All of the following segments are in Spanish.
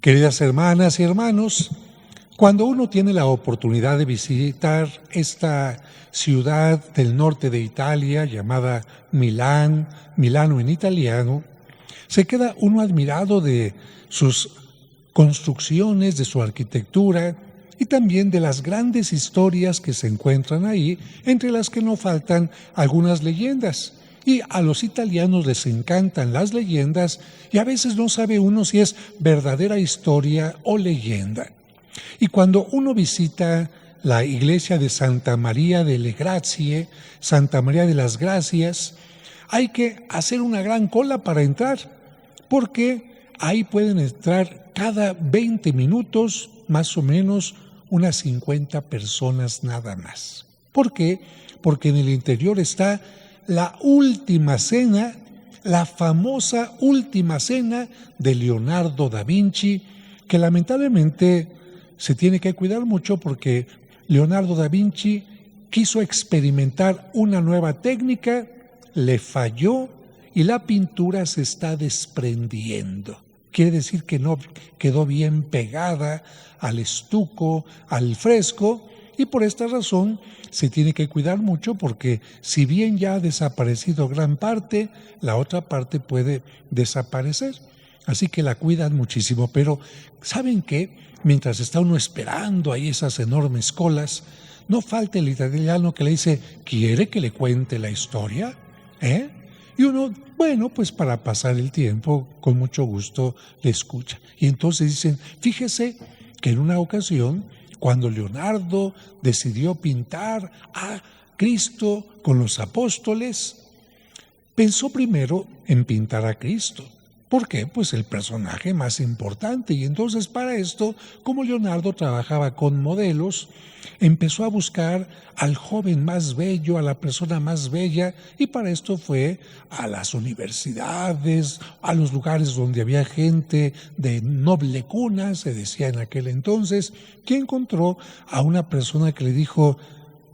Queridas hermanas y hermanos, cuando uno tiene la oportunidad de visitar esta ciudad del norte de Italia llamada Milano en italiano, se queda uno admirado de sus construcciones, de su arquitectura y también de las grandes historias que se encuentran ahí, entre las que no faltan algunas leyendas. Y a los italianos les encantan las leyendas y a veces no sabe uno si es verdadera historia o leyenda. Y cuando uno visita la iglesia de Santa María delle Grazie, Santa María de las Gracias, hay que hacer una gran cola para entrar, porque ahí pueden entrar cada 20 minutos, más o menos, unas 50 personas nada más. ¿Por qué? Porque en el interior está la última cena, la famosa última cena de Leonardo da Vinci, que lamentablemente se tiene que cuidar mucho porque Leonardo da Vinci quiso experimentar una nueva técnica, le falló y la pintura se está desprendiendo. Quiere decir que no quedó bien pegada al estuco, al fresco, y por esta razón se tiene que cuidar mucho porque si bien ya ha desaparecido gran parte, la otra parte puede desaparecer. Así que la cuidan muchísimo, pero ¿saben qué? Mientras está uno esperando ahí esas enormes colas, no falta el italiano que le dice, ¿quiere que le cuente la historia? Y uno, bueno, pues para pasar el tiempo, con mucho gusto le escucha. Y entonces dicen, fíjese que en una ocasión, cuando Leonardo decidió pintar a Cristo con los apóstoles, pensó primero en pintar a Cristo. ¿Por qué? Pues el personaje más importante. Y entonces para esto, como Leonardo trabajaba con modelos, empezó a buscar al joven más bello, a la persona más bella, y para esto fue a las universidades, a los lugares donde había gente de noble cuna, se decía en aquel entonces, que encontró a una persona que le dijo,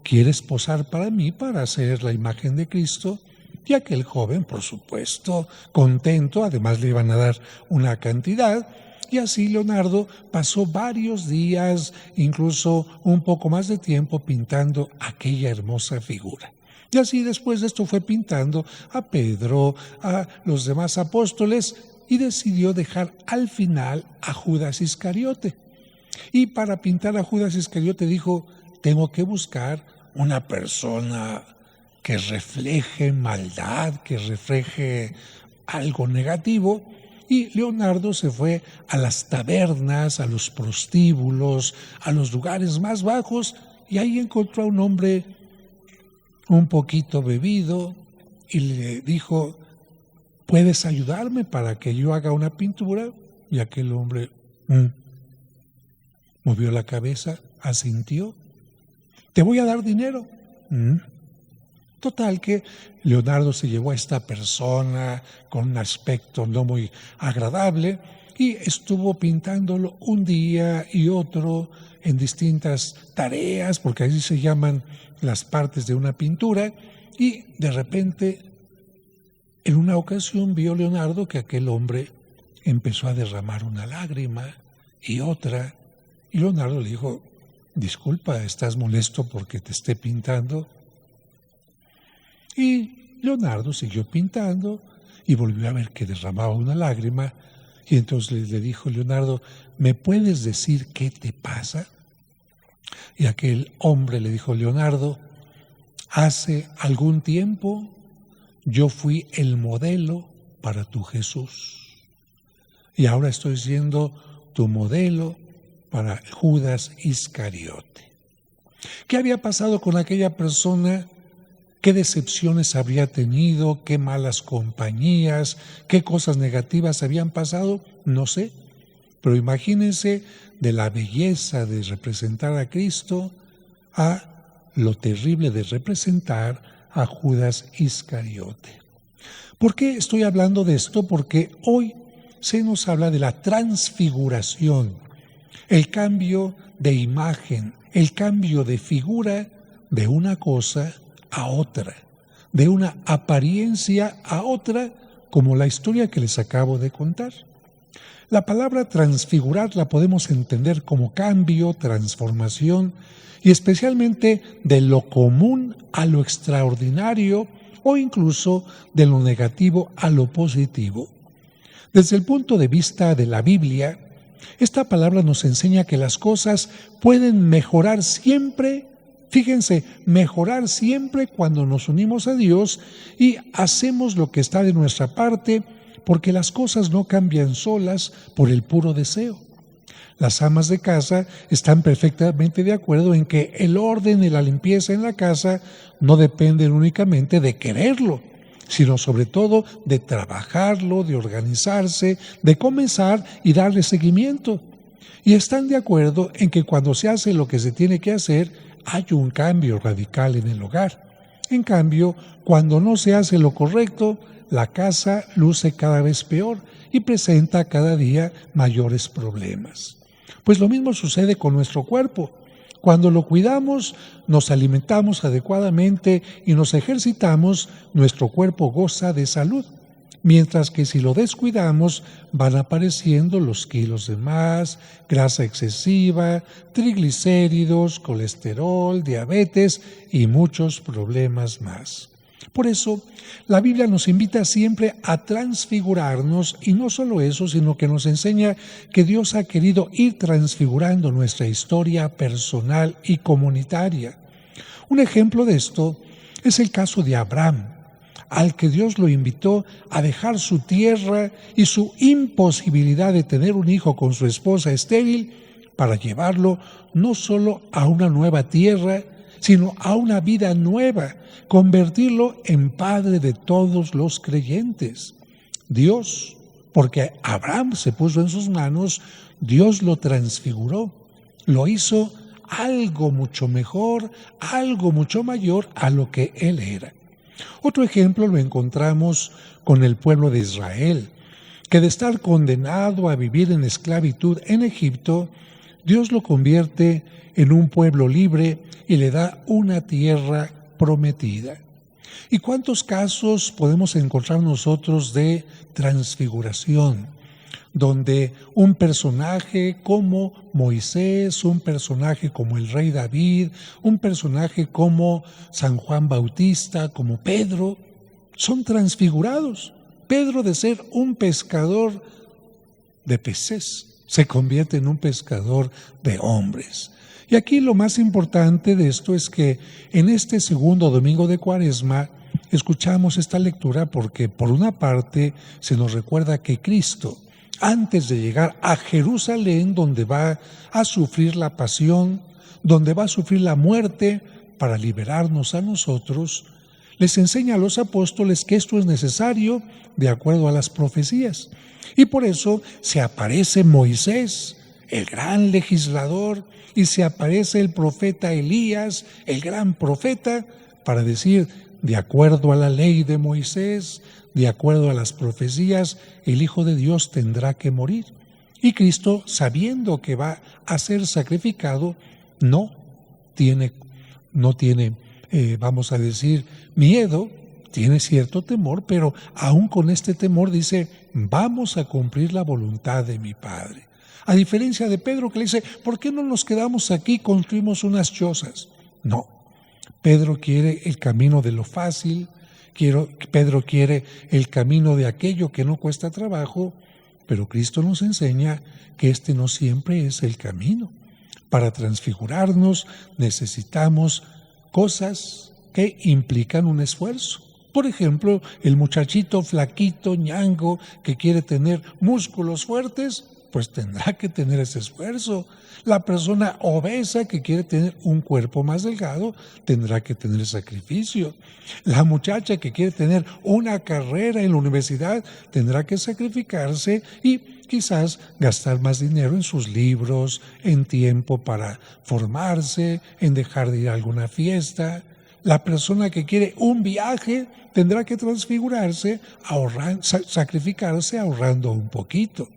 ¿quieres posar para mí para hacer la imagen de Cristo? Y aquel joven, por supuesto, contento, además le iban a dar una cantidad, y así Leonardo pasó varios días, incluso un poco más de tiempo, pintando aquella hermosa figura. Y así después de esto fue pintando a Pedro, a los demás apóstoles, y decidió dejar al final a Judas Iscariote. Y para pintar a Judas Iscariote dijo, tengo que buscar una persona que refleje maldad, que refleje algo negativo. Y Leonardo se fue a las tabernas, a los prostíbulos, a los lugares más bajos, y ahí encontró a un hombre un poquito bebido y le dijo, ¿puedes ayudarme para que yo haga una pintura? Y aquel hombre movió la cabeza, asintió. Te voy a dar dinero. Total que Leonardo se llevó a esta persona con un aspecto no muy agradable y estuvo pintándolo un día y otro en distintas tareas, porque así se llaman las partes de una pintura, y de repente en una ocasión vio Leonardo que aquel hombre empezó a derramar una lágrima y otra, y Leonardo le dijo, disculpa, ¿estás molesto porque te esté pintando? Y Leonardo siguió pintando y volvió a ver que derramaba una lágrima. Y entonces le dijo Leonardo, ¿me puedes decir qué te pasa? Y aquel hombre le dijo, Leonardo, hace algún tiempo yo fui el modelo para tu Jesús. Y ahora estoy siendo tu modelo para Judas Iscariote. ¿Qué había pasado con aquella persona? ¿Qué decepciones habría tenido? ¿Qué malas compañías? ¿Qué cosas negativas habían pasado? No sé. Pero imagínense de la belleza de representar a Cristo a lo terrible de representar a Judas Iscariote. ¿Por qué estoy hablando de esto? Porque hoy se nos habla de la transfiguración, el cambio de imagen, el cambio de figura de una cosa a otra, de una apariencia a otra, como la historia que les acabo de contar. La palabra transfigurar la podemos entender como cambio, transformación y especialmente de lo común a lo extraordinario o incluso de lo negativo a lo positivo. Desde el punto de vista de la Biblia, esta palabra nos enseña que las cosas pueden mejorar siempre. Fíjense, mejorar siempre cuando nos unimos a Dios y hacemos lo que está de nuestra parte, porque las cosas no cambian solas por el puro deseo. Las amas de casa están perfectamente de acuerdo en que el orden y la limpieza en la casa no dependen únicamente de quererlo, sino sobre todo de trabajarlo, de organizarse, de comenzar y darle seguimiento. Y están de acuerdo en que cuando se hace lo que se tiene que hacer, hay un cambio radical en el hogar. En cambio, cuando no se hace lo correcto, la casa luce cada vez peor y presenta cada día mayores problemas. Pues lo mismo sucede con nuestro cuerpo. Cuando lo cuidamos, nos alimentamos adecuadamente y nos ejercitamos, nuestro cuerpo goza de salud. Mientras que si lo descuidamos, van apareciendo los kilos de más, grasa excesiva, triglicéridos, colesterol, diabetes y muchos problemas más. Por eso, la Biblia nos invita siempre a transfigurarnos y no solo eso, sino que nos enseña que Dios ha querido ir transfigurando nuestra historia personal y comunitaria. Un ejemplo de esto es el caso de Abraham, al que Dios lo invitó a dejar su tierra y su imposibilidad de tener un hijo con su esposa estéril para llevarlo no solo a una nueva tierra, sino a una vida nueva, convertirlo en padre de todos los creyentes. Dios, porque Abraham se puso en sus manos, Dios lo transfiguró, lo hizo algo mucho mejor, algo mucho mayor a lo que él era. Otro ejemplo lo encontramos con el pueblo de Israel, que de estar condenado a vivir en esclavitud en Egipto, Dios lo convierte en un pueblo libre y le da una tierra prometida. ¿Y cuántos casos podemos encontrar nosotros de transfiguración? Donde un personaje como Moisés, un personaje como el rey David, un personaje como San Juan Bautista, como Pedro, son transfigurados. Pedro, de ser un pescador de peces, se convierte en un pescador de hombres. Y aquí lo más importante de esto es que en este segundo domingo de Cuaresma escuchamos esta lectura porque por una parte se nos recuerda que Cristo, antes de llegar a Jerusalén, donde va a sufrir la pasión, donde va a sufrir la muerte para liberarnos a nosotros, les enseña a los apóstoles que esto es necesario de acuerdo a las profecías. Y por eso se aparece Moisés, el gran legislador, y se aparece el profeta Elías, el gran profeta, para decir, de acuerdo a la ley de Moisés, de acuerdo a las profecías, el Hijo de Dios tendrá que morir. Y Cristo, sabiendo que va a ser sacrificado, no tiene, vamos a decir, miedo, tiene cierto temor, pero aún con este temor dice, vamos a cumplir la voluntad de mi Padre. A diferencia de Pedro, que le dice, ¿por qué no nos quedamos aquí y construimos unas chozas? No, Pedro quiere el camino de lo fácil, Pedro quiere el camino de aquello que no cuesta trabajo, pero Cristo nos enseña que este no siempre es el camino. Para transfigurarnos necesitamos cosas que implican un esfuerzo. Por ejemplo, el muchachito flaquito, ñango, que quiere tener músculos fuertes, pues tendrá que tener ese esfuerzo. La persona obesa que quiere tener un cuerpo más delgado tendrá que tener sacrificio. La muchacha que quiere tener una carrera en la universidad tendrá que sacrificarse y quizás gastar más dinero en sus libros, en tiempo para formarse, en dejar de ir a alguna fiesta. La persona que quiere un viaje tendrá que transfigurarse, sacrificarse ahorrando un poquito.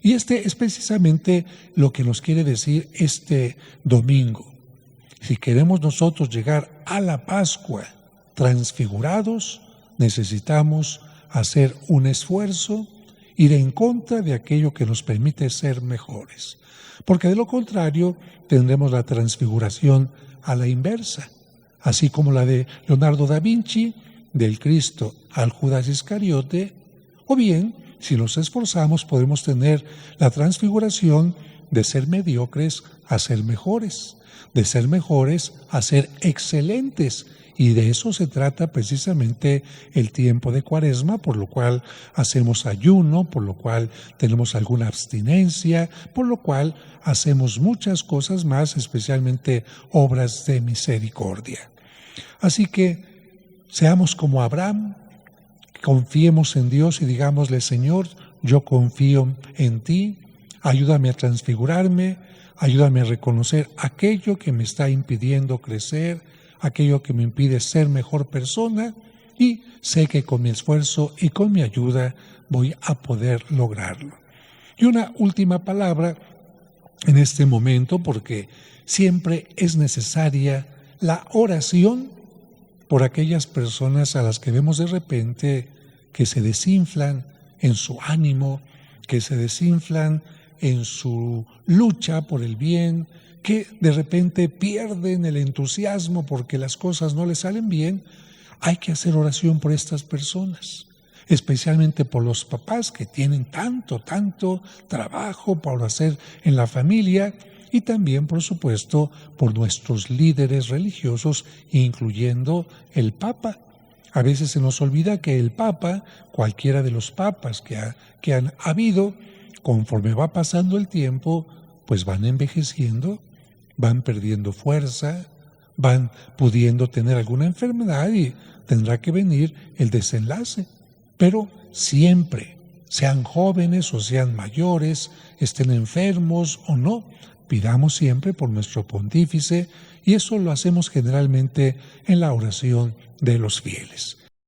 Y este es precisamente lo que nos quiere decir este domingo. Si queremos nosotros llegar a la Pascua transfigurados, necesitamos hacer un esfuerzo ir en contra de aquello que nos permite ser mejores. Porque de lo contrario tendremos la transfiguración a la inversa, así como la de Leonardo da Vinci, del Cristo al Judas Iscariote, o bien, si nos esforzamos, podemos tener la transfiguración de ser mediocres a ser mejores, de ser mejores a ser excelentes. Y de eso se trata precisamente el tiempo de Cuaresma, por lo cual hacemos ayuno, por lo cual tenemos alguna abstinencia, por lo cual hacemos muchas cosas más, especialmente obras de misericordia. Así que seamos como Abraham, confiemos en Dios y digámosle: Señor, yo confío en ti, ayúdame a transfigurarme, ayúdame a reconocer aquello que me está impidiendo crecer, aquello que me impide ser mejor persona, y sé que con mi esfuerzo y con mi ayuda voy a poder lograrlo. Y una última palabra en este momento, porque siempre es necesaria la oración por aquellas personas a las que vemos de repente que se desinflan en su ánimo, que se desinflan en su lucha por el bien, que de repente pierden el entusiasmo porque las cosas no les salen bien. Hay que hacer oración por estas personas, especialmente por los papás que tienen tanto trabajo por hacer en la familia, y también, por supuesto, por nuestros líderes religiosos, incluyendo el Papa. A veces se nos olvida que el Papa, cualquiera de los papas que han habido, conforme va pasando el tiempo, pues van envejeciendo, van perdiendo fuerza, van pudiendo tener alguna enfermedad y tendrá que venir el desenlace. Pero siempre, sean jóvenes o sean mayores, estén enfermos o no, pidamos siempre por nuestro pontífice, y eso lo hacemos generalmente en la oración de los fieles.